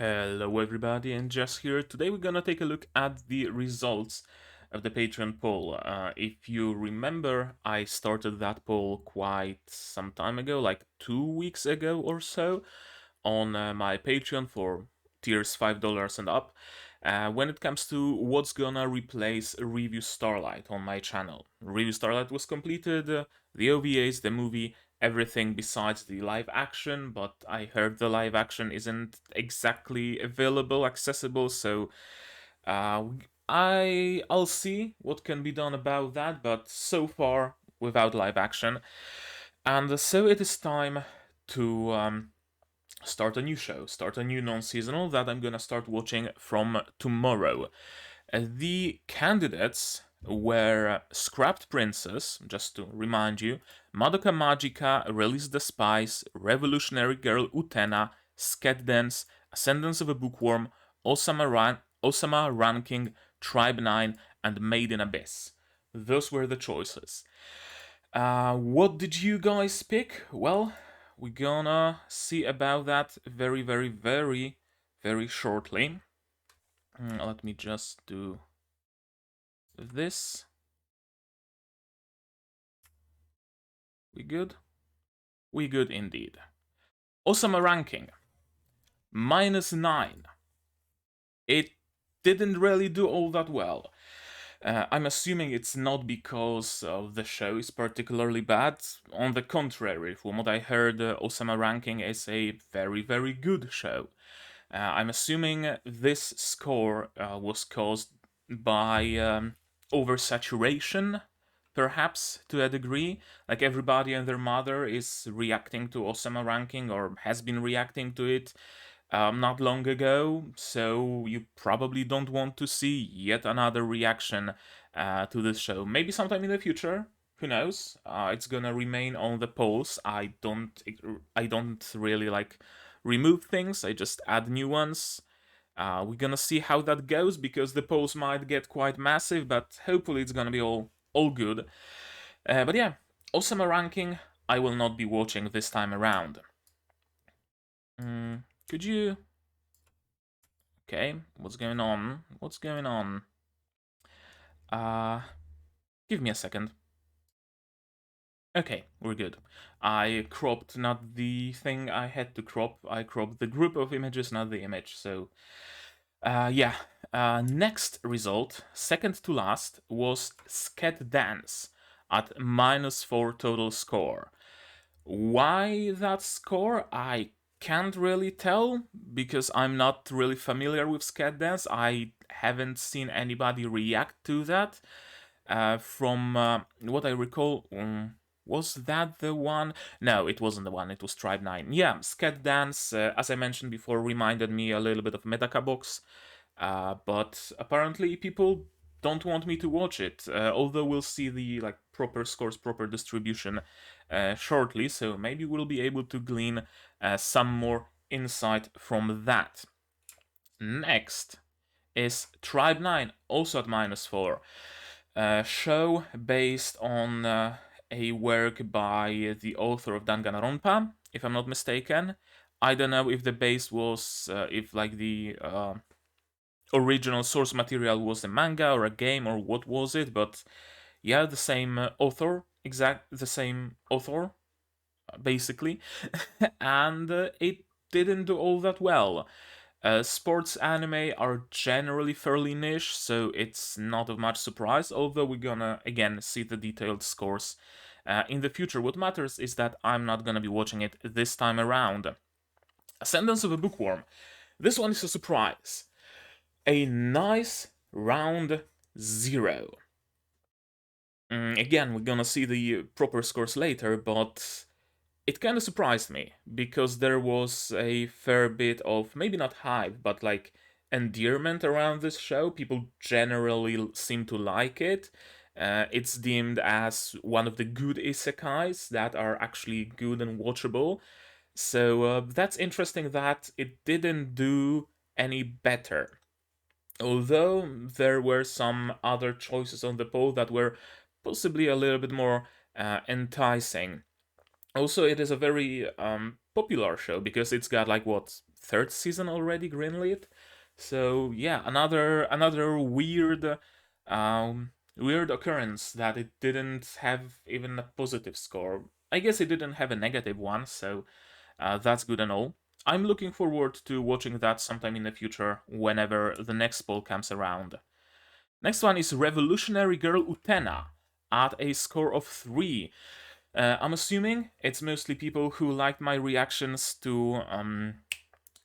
Hello everybody, and Jess here. Today we're gonna take a look at the results of the Patreon poll. If you remember, I started that poll quite some time ago, like 2 weeks ago or so, on my Patreon for tiers $5 and up, when it comes to what's gonna replace Revue Starlight on my channel. Revue Starlight was completed, the OVAs, the movie, everything besides the live action, but I heard the live action isn't exactly available, accessible, so I'll see what can be done about that, but so far without live action. And so it is time to start a new show, start a new non-seasonal that I'm gonna start watching from tomorrow. The candidates were Scrapped Princess, just to remind you, Madoka Magica, Release the Spice, Revolutionary Girl Utena, Sket Dance, Ascendance of a Bookworm, Osama Ranking, Tribe 9, and Made in Abyss. Those were the choices. What did you guys pick? Well, we're gonna see about that very, very, very, very shortly. Let me just do this. We good? We good indeed. Osama ranking -9. It didn't really do all that well. I'm assuming it's not because the show is particularly bad. On the contrary, from what I heard, Osama ranking is a very, very good show. I'm assuming this score was caused by oversaturation, perhaps to a degree. Like everybody and their mother is reacting to Osama ranking or has been reacting to it not long ago, so you probably don't want to see yet another reaction to this show. Maybe sometime in the future. Who knows? It's gonna remain on the polls. I don't really like remove things. I just add new ones. We're gonna see how that goes because the polls might get quite massive, but hopefully it's gonna be all good. But yeah, Osama ranking. I will not be watching this time around. Could you? Okay, what's going on? What's going on? Give me a second. Okay, we're good. I cropped not the thing I had to crop. I cropped the group of images, not the image. So, yeah. Next result, second to last, was Sket Dance at -4 total score. Why that score? I can't really tell because I'm not really familiar with Sket Dance. I haven't seen anybody react to that. From what I recall, was that the one? No, it wasn't the one. It was Tribe 9. Yeah, Sket Dance, as I mentioned before, reminded me a little bit of Medaka Box. But apparently people don't want me to watch it. Although we'll see the proper scores, proper distribution shortly, so maybe we'll be able to glean some more insight from that. Next is Tribe 9, also at -4. Show based on a work by the author of Danganronpa, if I'm not mistaken. I don't know if the base was, if like the original source material was a manga or a game or what was it, but yeah, the same author, the same author, basically, and it didn't do all that well. Sports anime are generally fairly niche, so it's not of much surprise, although we're gonna, again, see the detailed scores in the future. What matters is that I'm not gonna be watching it this time around. Ascendance of a Bookworm. This one is a surprise. A nice round 0. Again, we're gonna see the proper scores later, but it kind of surprised me because there was a fair bit of maybe not hype, but like endearment around this show. People generally seem to like it. It's deemed as one of the good isekais that are actually good and watchable. So that's interesting that it didn't do any better. Although there were some other choices on the poll that were possibly a little bit more enticing. Also, it is a very popular show because it's got like what, third season already greenlit. So yeah, another weird occurrence that it didn't have even a positive score. I guess it didn't have a negative one, so that's good and all. I'm looking forward to watching that sometime in the future whenever the next poll comes around. Next one is Revolutionary Girl Utena at a score of 3. I'm assuming it's mostly people who liked my reactions to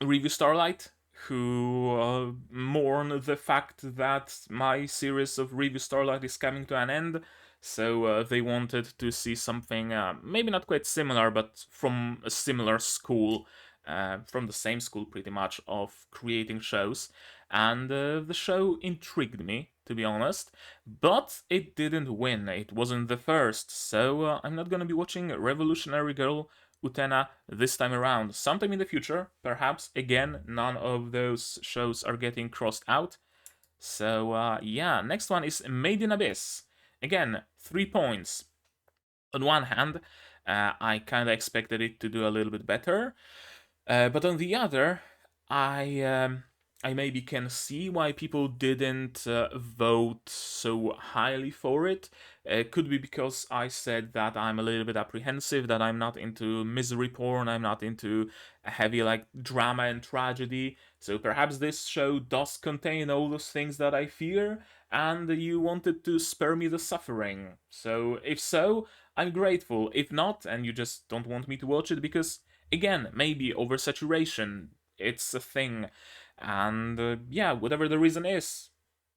Revue Starlight, who mourn the fact that my series of Revue Starlight is coming to an end. So they wanted to see something maybe not quite similar, but from a similar school, from the same school pretty much, of creating shows. And the show intrigued me, to be honest, but it didn't win. It wasn't the first, so I'm not gonna be watching Revolutionary Girl Utena this time around. Sometime in the future, perhaps. Again, none of those shows are getting crossed out. So, yeah, next one is Made in Abyss. Again, 3 points. On one hand, I kind of expected it to do a little bit better. But on the other, I I maybe can see why people didn't vote so highly for it. It could be because I said that I'm a little bit apprehensive, that I'm not into misery porn, I'm not into a heavy like drama and tragedy. So perhaps this show does contain all those things that I fear, and you wanted to spare me the suffering. So if so, I'm grateful. If not, and you just don't want me to watch it because again, maybe oversaturation, it's a thing. And yeah, whatever the reason is,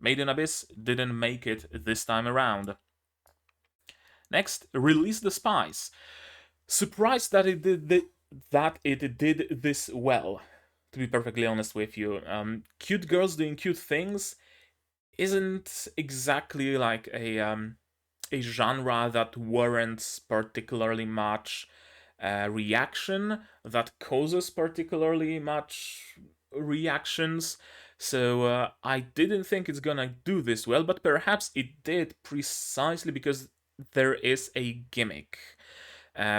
Made in Abyss didn't make it this time around. Next, Release the Spies. Surprised that it did this well, to be perfectly honest with you. Cute girls doing cute things isn't exactly like a genre that warrants particularly much reaction, that causes particularly much reactions. So I didn't think it's gonna do this well, but perhaps it did precisely because there is a gimmick.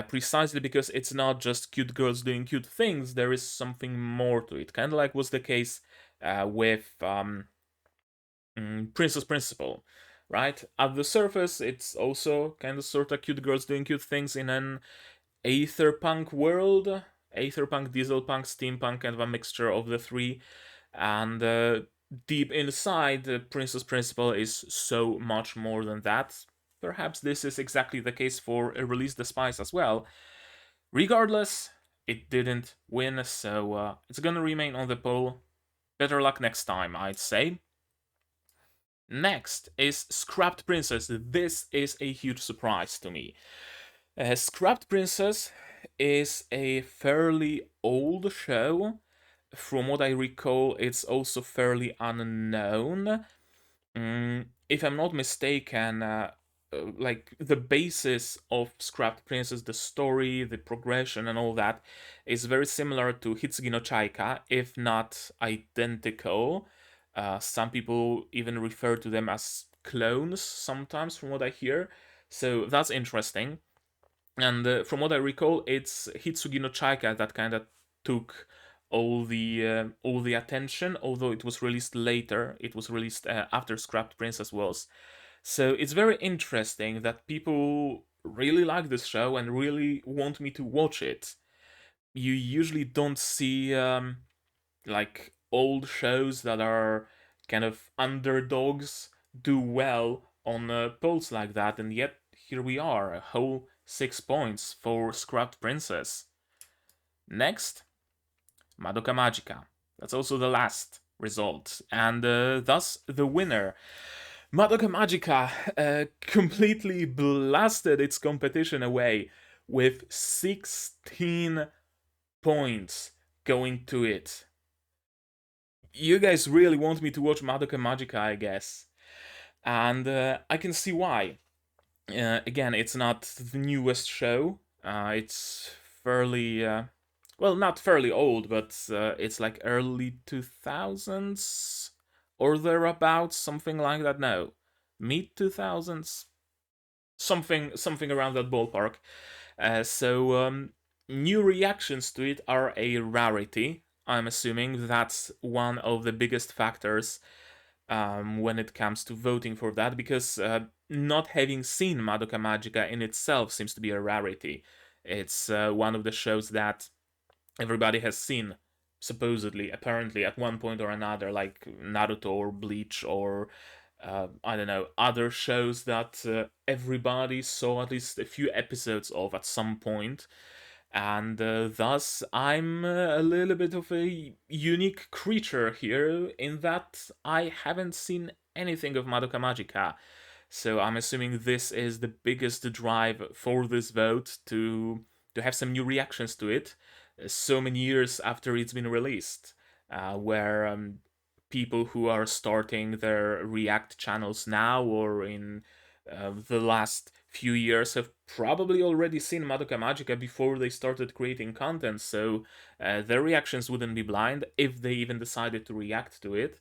Precisely because it's not just cute girls doing cute things, there is something more to it. Kind of like was the case with Princess Principal, right? At the surface, it's also kind of sort of cute girls doing cute things in an aetherpunk world, aetherpunk, dieselpunk, steampunk, kind of a mixture of the three. And deep inside, Princess Principal is so much more than that. Perhaps this is exactly the case for Release the Spies as well. Regardless, it didn't win, so it's gonna remain on the poll. Better luck next time, I'd say. Next is Scrapped Princess. This is a huge surprise to me. Scrapped Princess is a fairly old show. From what I recall, it's also fairly unknown. If I'm not mistaken, like the basis of Scrapped Princess, the story, the progression, and all that is very similar to Hitsugi no Chaika, if not identical. Some people even refer to them as clones sometimes, from what I hear. So that's interesting. And from what I recall, it's Hitsugi no Chaika that kind of took all the attention. Although it was released later, it was released after Scrapped Princess was. So it's very interesting that people really like this show and really want me to watch it. You usually don't see like old shows that are kind of underdogs do well on polls like that, and yet here we are, a whole 6 points for Scrapped Princess. Next, Madoka Magica. That's also the last result, and thus the winner. Madoka Magica completely blasted its competition away with 16 points going to it. You guys really want me to watch Madoka Magica, I guess. And I can see why. Again, it's not the newest show. It's fairly, well, not fairly old, but it's like early 2000s or thereabouts, something like that. No, mid 2000s, something around that ballpark. So new reactions to it are a rarity. I'm assuming that's one of the biggest factors when it comes to voting for that, because not having seen Madoka Magica in itself seems to be a rarity. It's one of the shows that everybody has seen, supposedly, apparently, at one point or another, like Naruto or Bleach or I don't know, other shows that everybody saw at least a few episodes of at some point. And thus, I'm a little bit of a unique creature here in that I haven't seen anything of Madoka Magica. So I'm assuming this is the biggest drive for this vote to have some new reactions to it, so many years after it's been released, where people who are starting their React channels now or in the last few years have probably already seen Madoka Magica before they started creating content, so their reactions wouldn't be blind if they even decided to react to it.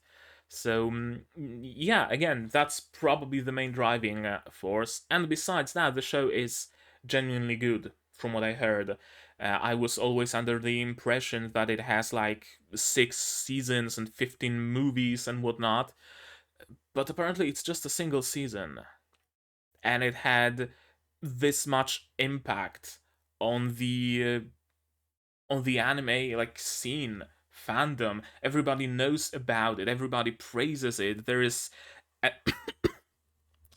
So, yeah, again, that's probably the main driving force. And besides that, the show is genuinely good, from what I heard. I was always under the impression that it has like 6 seasons and 15 movies and whatnot, but apparently it's just a single season. And it had this much impact on the anime like scene fandom. Everybody knows about it, everybody praises it. There's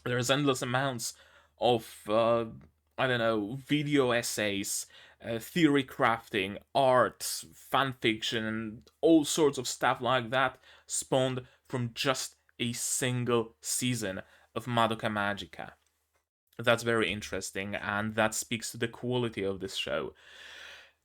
endless amounts of I don't know, video essays, theory crafting, art, fan fiction, and all sorts of stuff like that spawned from just a single season of Madoka Magica. That's very interesting, and that speaks to the quality of this show.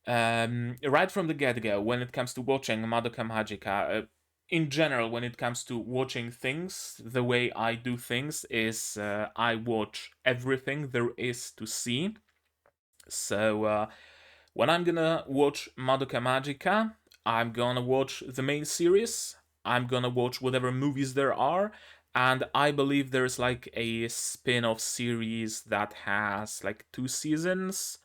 Right from the get-go, when it comes to watching Madoka Magica, in general, when it comes to watching things, the way I do things is I watch everything there is to see. So when I'm gonna watch Madoka Magica, I'm gonna watch the main series, I'm gonna watch whatever movies there are, and I believe there's like a spin-off series that has like 2 seasons.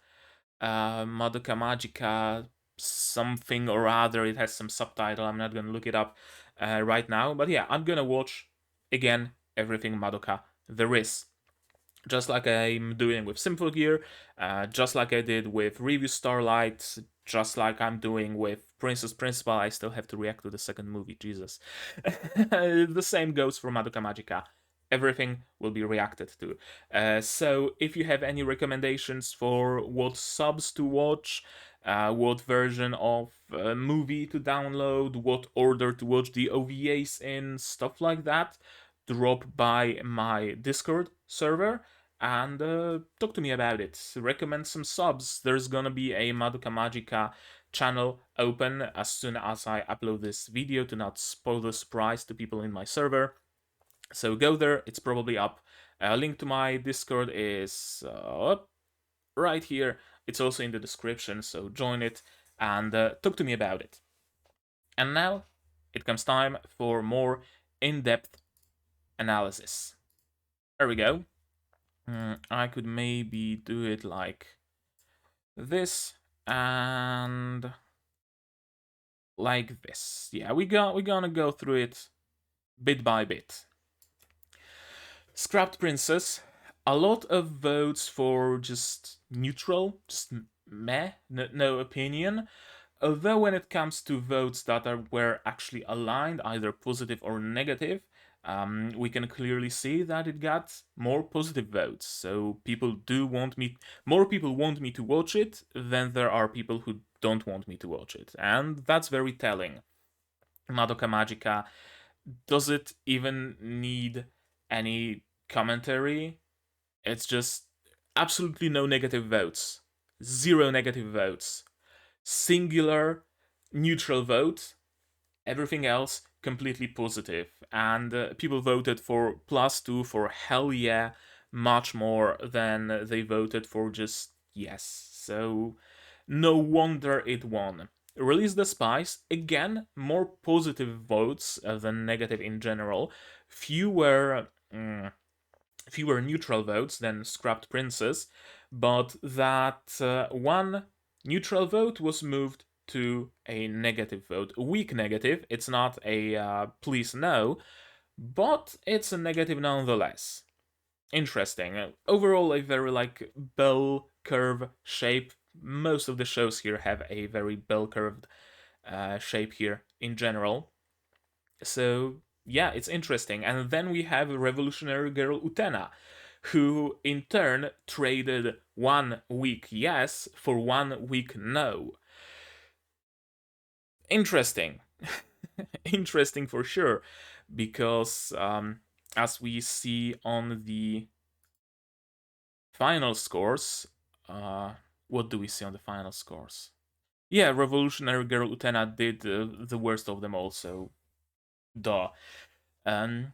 Madoka Magica something or other. It has some subtitle. I'm not gonna look it up right now, but yeah, I'm gonna watch again everything Madoka there is. Just like I'm doing with Symphogear, just like I did with Revue Starlight, just like I'm doing with Princess Principal. I still have to react to the second movie, Jesus. The same goes for Madoka Magica. Everything will be reacted to. So if you have any recommendations for what subs to watch, what version of movie to download, what order to watch the OVAs in, stuff like that, drop by my Discord server and talk to me about it. Recommend some subs. There's gonna be a Madoka Magica channel open as soon as I upload this video to not spoil the surprise to people in my server. So go there, it's probably up. A link to my Discord is right here. It's also in the description, so join it and talk to me about it. And now it comes time for more in-depth analysis. There we go. I could maybe do it like this and like this. Yeah, we're gonna go through it bit by bit. Scrapped Princess. A lot of votes for just neutral, just meh, no opinion. Although when it comes to votes that were actually aligned, either positive or negative, we can clearly see that it got more positive votes. So more people want me to watch it than there are people who don't want me to watch it, and that's very telling. Madoka Magica, does it even need any commentary? It's just absolutely no negative votes, zero negative votes, singular neutral vote, everything else completely positive. And people voted for +2 for hell yeah much more than they voted for just yes. So no wonder it won. Release the Spice, again, more positive votes than negative in general. Fewer neutral votes than Scrapped Princess, but that one neutral vote was moved to a negative vote. A weak negative. It's not a please no, but it's a negative nonetheless. Interesting. Overall, a very like bell curve shape. Most of the shows here have a very bell curved shape here in general. So yeah, it's interesting. And then we have Revolutionary Girl Utena, who in turn traded 1 week yes for 1 week no. Interesting. Interesting for sure, because as we see on the final scores, uh, what do we see on the final scores? Yeah, Revolutionary Girl Utena did the worst of them all, so duh. Um,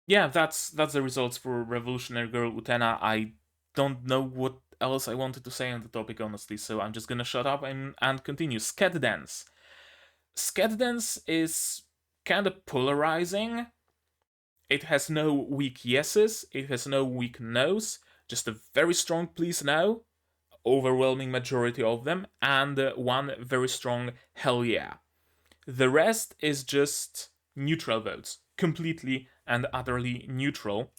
yeah, that's the results for Revolutionary Girl Utena. I don't know what else I wanted to say on the topic, honestly, so I'm just gonna shut up and continue. Scat Dance. Scat Dance is kind of polarizing. It has no weak yeses, it has no weak nos, just a very strong please no, overwhelming majority of them, and one very strong hell yeah. The rest is just neutral votes, completely and utterly neutral.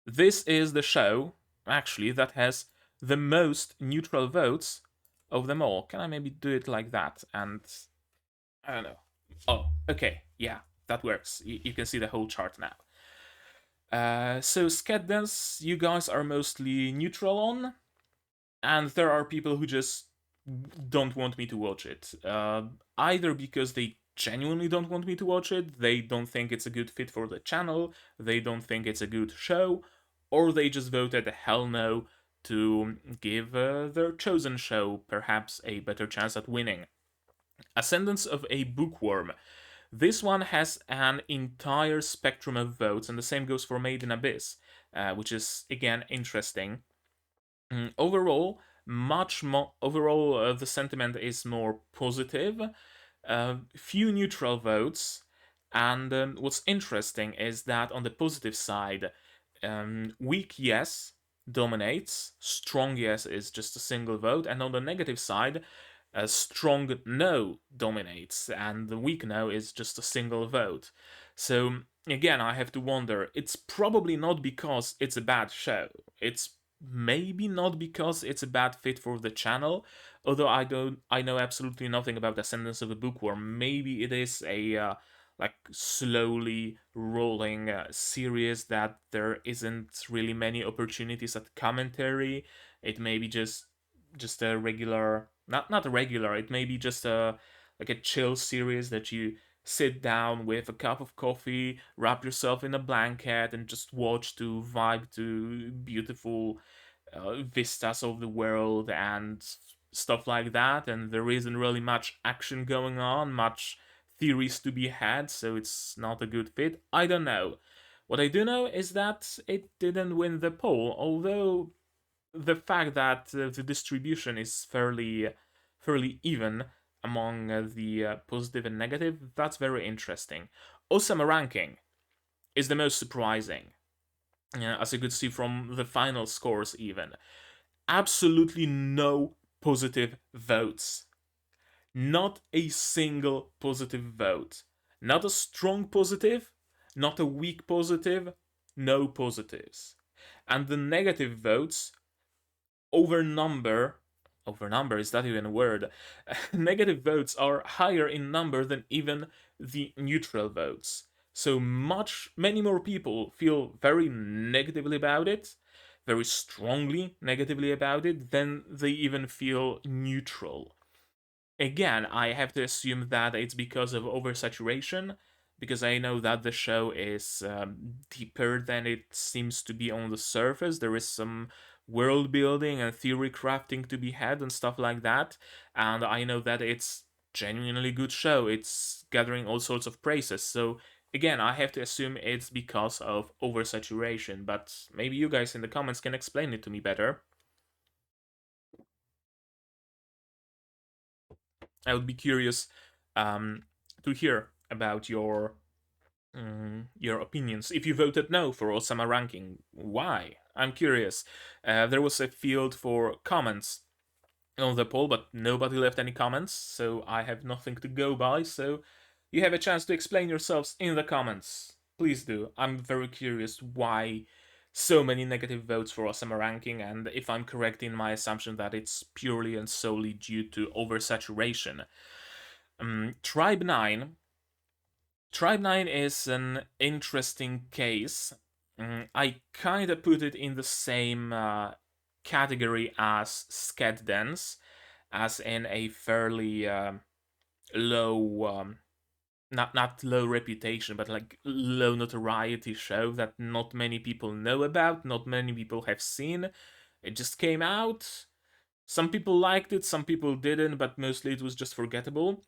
This is the show, actually, that has the most neutral votes of them all. Can I maybe do it like that? And I don't know. Oh, okay, yeah, that works. You can see the whole chart now. So Scat Dance, you guys are mostly neutral on, and there are people who just don't want me to watch it. Either because they genuinely don't want me to watch it, they don't think it's a good fit for the channel, they don't think it's a good show, or they just voted hell no to give their chosen show perhaps a better chance at winning. Ascendance of a Bookworm. This one has an entire spectrum of votes, and the same goes for Made in Abyss, which is again interesting. Overall, much more. Overall, the sentiment is more positive. Few neutral votes, and what's interesting is that on the positive side, weak yes dominates, strong yes is just a single vote, and on the negative side, a strong no dominates, and the weak no is just a single vote. So again, I have to wonder. It's probably not because it's a bad show. It's maybe not because it's a bad fit for the channel, although I know absolutely nothing about Ascendance of a Bookworm. Maybe it is a like slowly rolling series that there isn't really many opportunities at commentary. It may be just a regular, not a regular, it may be just a like a chill series that you sit down with a cup of coffee, wrap yourself in a blanket, and just watch to vibe to beautiful vistas of the world and stuff like that. And there isn't really much action going on, much theories to be had, so it's not a good fit. I don't know. What I do know is that it didn't win the poll, although the fact that the distribution is fairly even among the positive and negative, that's very interesting. Osama ranking is the most surprising, as you could see from the final scores even. Absolutely no positive votes. Not a single positive vote. Not a strong positive, not a weak positive, no positives. And the negative votes overnumber, is that even a word? Negative votes are higher in number than even the neutral votes. So many more people feel very negatively about it, very strongly negatively about it, than they even feel neutral. Again, I have to assume that it's because of oversaturation, because I know that the show is deeper than it seems to be on the surface. There is some world building and theory crafting to be had and stuff like that, and I know that it's genuinely good show. It's gathering all sorts of praises. So again, I have to assume it's because of oversaturation, but maybe you guys in the comments can explain it to me better. I would be curious to hear about your opinions. If you voted no for Osama ranking, why? I'm curious. There was a field for comments on the poll, but nobody left any comments, so I have nothing to go by. So you have a chance to explain yourselves in the comments. Please do. I'm very curious why so many negative votes for Osama ranking, and if I'm correct in my assumption that it's purely and solely due to oversaturation. Tribe 9. Tribe 9 is an interesting case. I kinda put it in the same category as Scat Dance, as in a fairly low, not low reputation, but like low notoriety show that not many people know about, not many people have seen. It just came out. Some people liked it, some people didn't, but mostly it was just forgettable.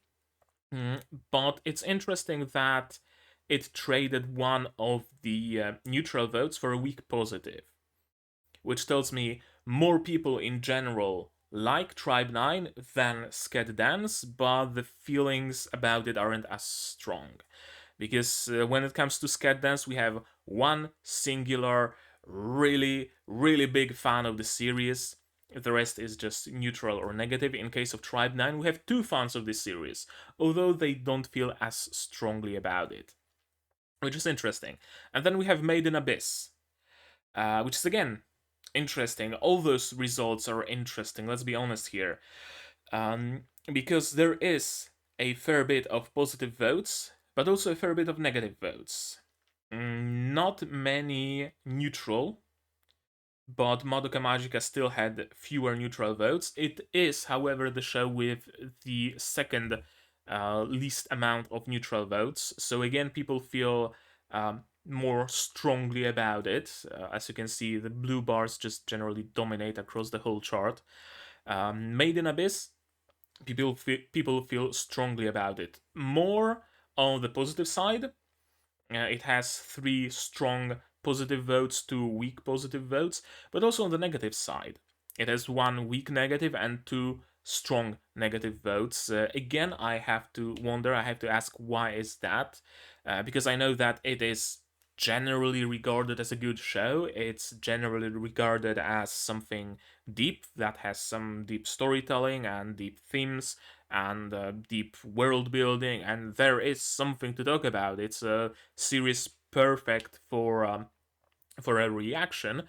But it's interesting that it traded one of the neutral votes for a weak positive, which tells me more people in general like Tribe 9 than Scat Dance, but the feelings about it aren't as strong. Because when it comes to Scat Dance, we have one singular, really, really big fan of the series. The rest is just neutral or negative. In case of Tribe 9, we have two fans of this series, although they don't feel as strongly about it, which is interesting. And then we have Made in Abyss, which is again interesting. All those results are interesting, let's be honest here. Because there is a fair bit of positive votes, but also a fair bit of negative votes. Not many neutral, but Madoka Magica still had fewer neutral votes. It is, however, the show with the second least amount of neutral votes. So again, people feel more strongly about it. As you can see, the blue bars just generally dominate across the whole chart. Made in Abyss, people feel strongly about it. More on the positive side. It has 3 strong positive votes, 2 weak positive votes, but also on the negative side. It has 1 weak negative and 2 strong negative votes. Again, I have to wonder, I have to ask why is that? Because I know that it is generally regarded as a good show. It's generally regarded as something deep that has some deep storytelling and deep themes and deep world building, and there is something to talk about. It's a series perfect for a reaction.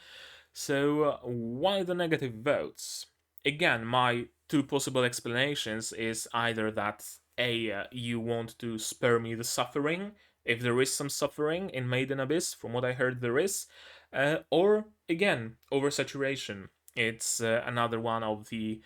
So why the negative votes? Again, my two possible explanations is either that you want to spare me the suffering, if there is some suffering in Made in Abyss, from what I heard there is, or again oversaturation. It's another one of the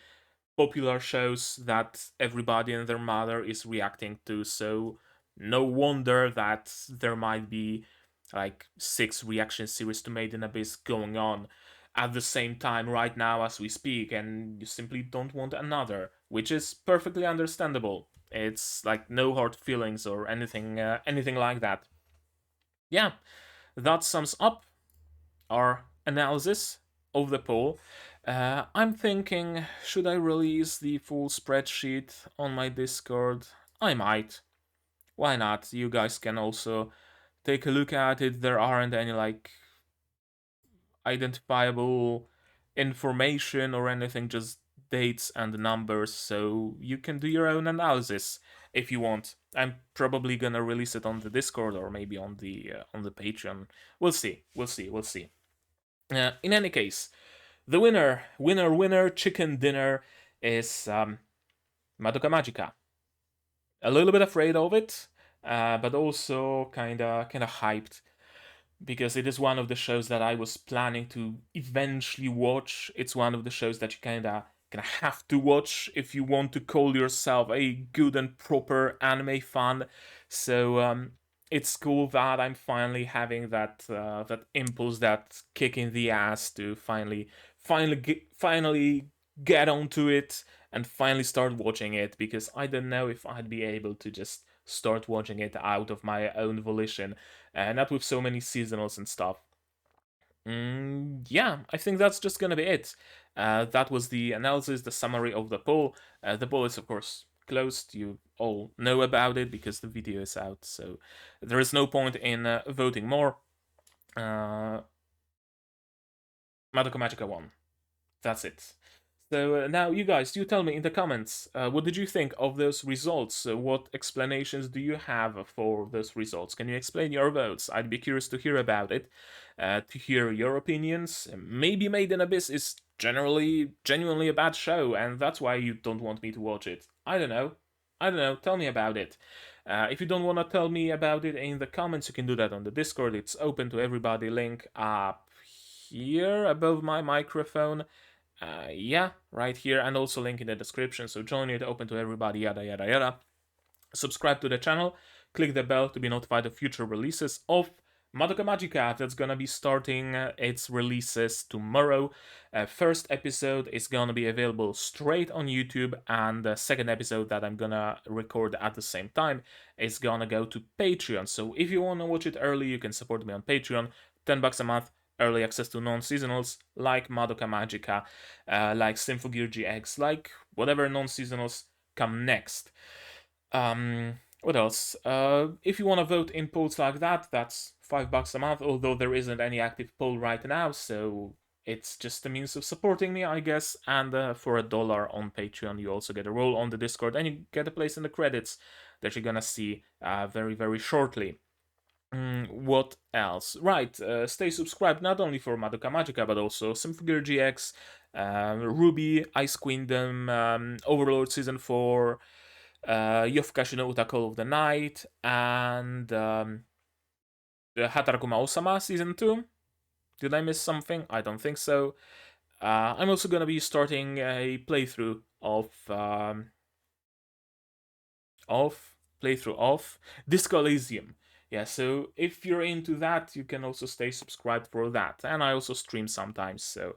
popular shows that everybody and their mother is reacting to, so no wonder that there might be like 6 reaction series to Made in Abyss going on at the same time right now as we speak, and you simply don't want another, which is perfectly understandable. It's like no hard feelings or anything like that. Yeah, that sums up our analysis of the poll. I'm thinking, should I release the full spreadsheet on my Discord? I might. Why not? You guys can also take a look at it. There aren't any like identifiable information or anything, just dates and numbers, so you can do your own analysis if you want. I'm probably gonna release it on the Discord or maybe on the Patreon. We'll see. We'll see. We'll see. In any case, the winner, chicken dinner is Madoka Magica. A little bit afraid of it, but also kinda hyped because it is one of the shows that I was planning to eventually watch. It's one of the shows that you kinda have to watch if you want to call yourself a good and proper anime fan. So it's cool that I'm finally having that impulse, that kick in the ass to finally get onto it and finally start watching it, because I don't know if I'd be able to just start watching it out of my own volition, not with so many seasonals and stuff. Yeah, I think that's just gonna be it. That was the analysis, the summary of the poll. The poll is, of course, closed. You all know about it because the video is out, so there is no point in voting more. Madoka Magica won. That's it. So now you guys, you tell me in the comments, what did you think of those results? What explanations do you have for those results? Can you explain your votes? I'd be curious to hear about it, to hear your opinions. Maybe Made in Abyss is genuinely a bad show, and that's why you don't want me to watch it. I don't know. I don't know. Tell me about it. If you don't want to tell me about it in the comments, you can do that on the Discord. It's open to everybody. Link up here above my microphone. Yeah, right here, and also link in the description. So join it, open to everybody, yada yada yada. Subscribe to the channel, click the bell to be notified of future releases of Madoka Magica. That's gonna be starting its releases tomorrow. First episode is gonna be available straight on YouTube, and the second episode that I'm gonna record at the same time is gonna go to Patreon. So if you wanna watch it early, you can support me on Patreon. $10 a month, early access to non-seasonals like Madoka Magica, like Symphogear GX, like whatever non-seasonals come next. What else? If you want to vote in polls like that, that's $5 a month, although there isn't any active poll right now, so it's just a means of supporting me, I guess. And for $1 on Patreon, you also get a role on the Discord, and you get a place in the credits that you're gonna see very, very shortly. What else? Right, stay subscribed not only for Madoka Magica, but also Symphogear GX, RWBY, Ice Queendom, Overlord Season 4, Yofukashi no Uta Call of the Night, and Hataraku Maou-sama Season 2. Did I miss something? I don't think so. I'm also gonna be starting a playthrough of Disco Elysium. Yeah, so if you're into that, you can also stay subscribed for that. And I also stream sometimes, so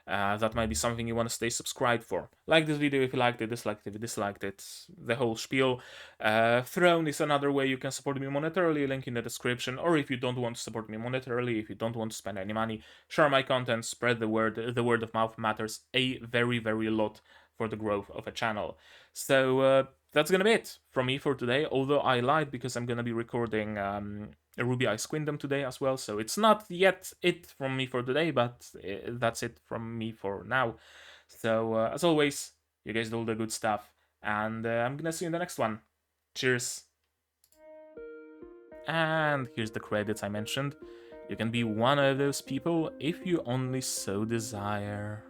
that might be something you want to stay subscribed for. Like this video if you liked it, disliked it if you disliked it, the whole spiel. Throne is another way you can support me monetarily, link in the description. Or if you don't want to support me monetarily, if you don't want to spend any money, share my content, spread the word. The word of mouth matters a very, very lot for the growth of a channel. So that's gonna be it from me for today, although I lied because I'm gonna be recording RWBY Ice Queendom today as well, so it's not yet it from me for today, but that's it from me for now. So as always, you guys do all the good stuff, and I'm gonna see you in the next one. Cheers. And here's the credits I mentioned. You can be one of those people if you only so desire.